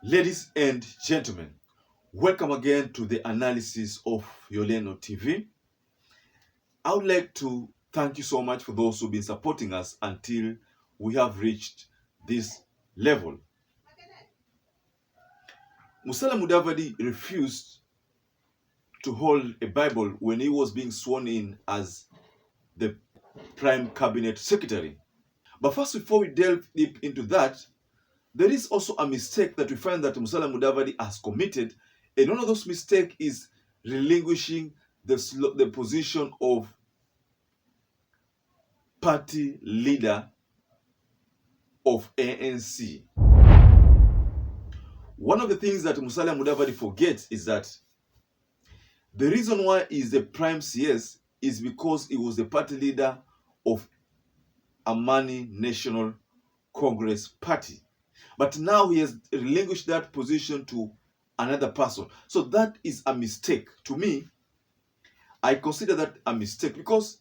Ladies and gentlemen, welcome again to the analysis of Yoleno TV. I would like to thank you so much for those who've been supporting us until we have reached this level. Musalia Mudavadi refused to hold a Bible when he was being sworn in as the Prime Cabinet Secretary. But first, before we delve deep into that, there is also a mistake that we find that Musalia Mudavadi has committed, and one of those mistakes is relinquishing the position of party leader of ANC. One of the things that Musalia Mudavadi forgets is that the reason why he is the prime CS is because he was the party leader of Amani National Congress Party. But now he has relinquished that position to another person. So that is a mistake. To me, I consider that a mistake because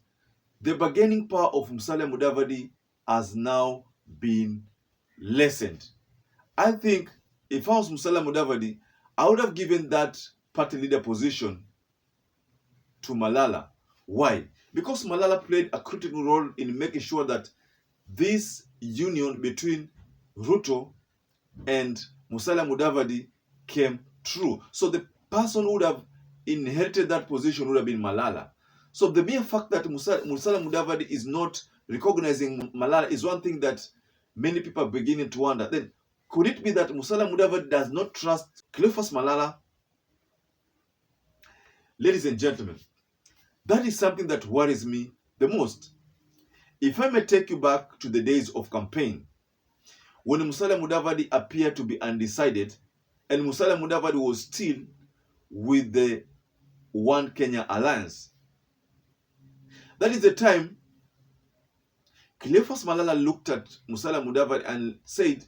the bargaining power of Musalia Mudavadi has now been lessened. I think if I was Musalia Mudavadi, I would have given that party leader position to Malala. Why? Because Malala played a critical role in making sure that this union between Ruto and Musalia Mudavadi came true. So the person who would have inherited that position would have been Malala. So the mere fact that Musalia Mudavadi is not recognizing Malala is one thing that many people are beginning to wonder. Then could it be that Musalia Mudavadi does not trust Cleophas Malala? Ladies and gentlemen, that is something that worries me the most. If I may take you back to the days of campaign, when Musalia Mudavadi appeared to be undecided, and Musalia Mudavadi was still with the One Kenya Alliance. That is the time Cleophas Malala looked at Musalia Mudavadi and said,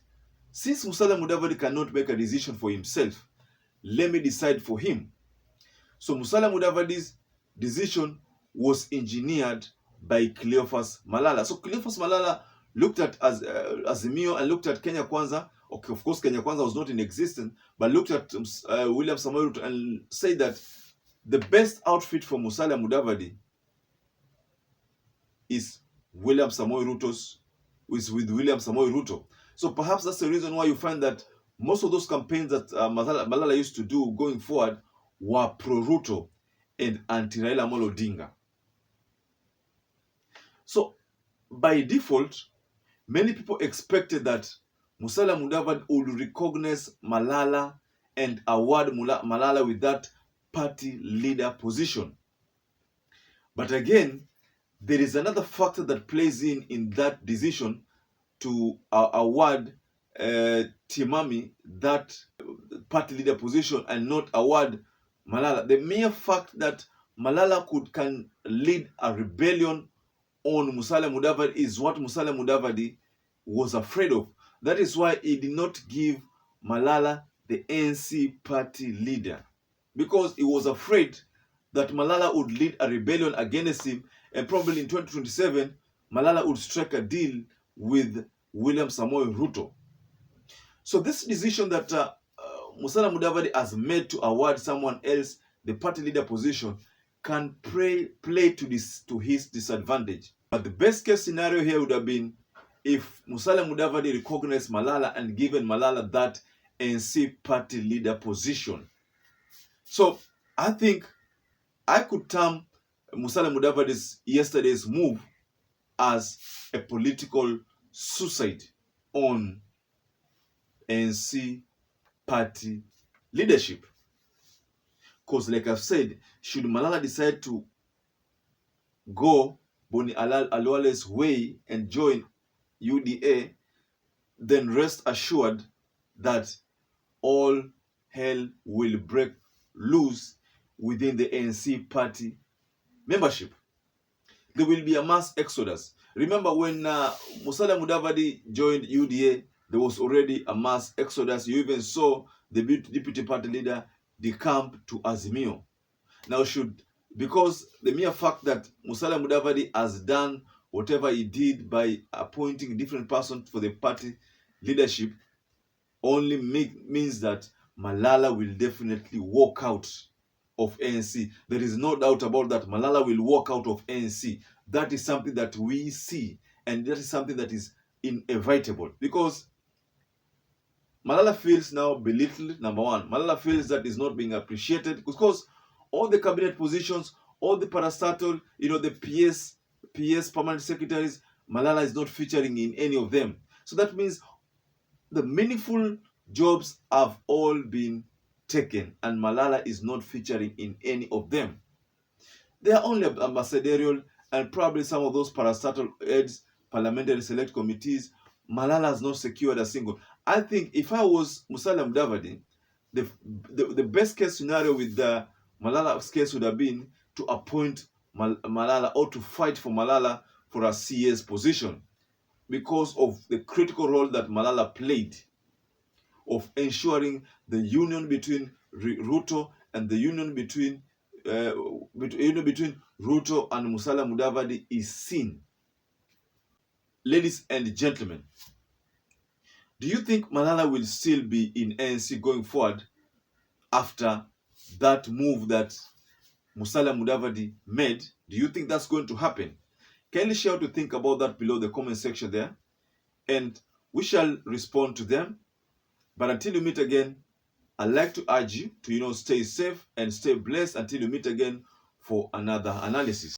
since Musalia Mudavadi cannot make a decision for himself, let me decide for him. So Musalia Mudavadi's decision was engineered by Cleophas Malala. So Cleophas Malala looked at Azimio and looked at Kenya Kwanza. Okay, of course, Kenya Kwanza was not in existence, but looked at William Samoei Ruto and said that the best outfit for Musalia Mudavadi is with William Samoei Ruto. So perhaps that's the reason why you find that most of those campaigns that Malala used to do going forward were pro-Ruto and anti-Raila Amolo Odinga. So by default, many people expected that Musalia Mudavadi would recognize Malala and award Malala with that party leader position. But again, there is another factor that plays in that decision to award Timami that party leader position and not award Malala. The mere fact that Malala can lead a rebellion on Musalia Mudavadi is what Musalia Mudavadi was afraid of. That is why he did not give Malala the ANC party leader, because he was afraid that Malala would lead a rebellion against him, and probably in 2027, Malala would strike a deal with William Samoei Ruto. So this decision that Musalia Mudavadi has made to award someone else the party leader position can play to his disadvantage. But the best case scenario here would have been if Musalia Mudavadi recognized Malala and given Malala that ANC party leader position. So I think I could term Musalia Mudavadi's yesterday's move as a political suicide on ANC party leadership. Because like I've said, should Malala decide to go Boni Alwale's way and join UDA, then rest assured that all hell will break loose within the ANC party membership. There will be a mass exodus. Remember when Musalia Mudavadi joined UDA, there was already a mass exodus. You even saw the deputy party leader decamp to Azimio. Now because the mere fact that Musalia Mudavadi has done whatever he did by appointing different persons for the party leadership, only means that Malala will definitely walk out of ANC. There is no doubt about that. Malala will walk out of ANC. That is something that we see, and that is something that is inevitable, because Malala feels now belittled. Number one, Malala feels that is not being appreciated, because all the cabinet positions, all the parastatal, the PS permanent secretaries, Malala is not featuring in any of them. So that means the meaningful jobs have all been taken, and Malala is not featuring in any of them. They are only ambassadorial, and probably some of those parastatal heads, parliamentary select committees. Malala has not secured a single. I think if I was Musalia Mudavadi, the best case scenario with the Malala's case would have been to appoint Malala, or to fight for Malala for a CS position, because of the critical role that Malala played of ensuring the union between Ruto and the union between Ruto and Musalia Mudavadi is seen. Ladies and gentlemen, do you think Malala will still be in ANC going forward after that move that Musalia Mudavadi made? Do you think that's going to happen? Kindly share what you think about that below the comment section there, and we shall respond to them. But until we meet again, I'd like to urge you to stay safe and stay blessed until we meet again for another analysis.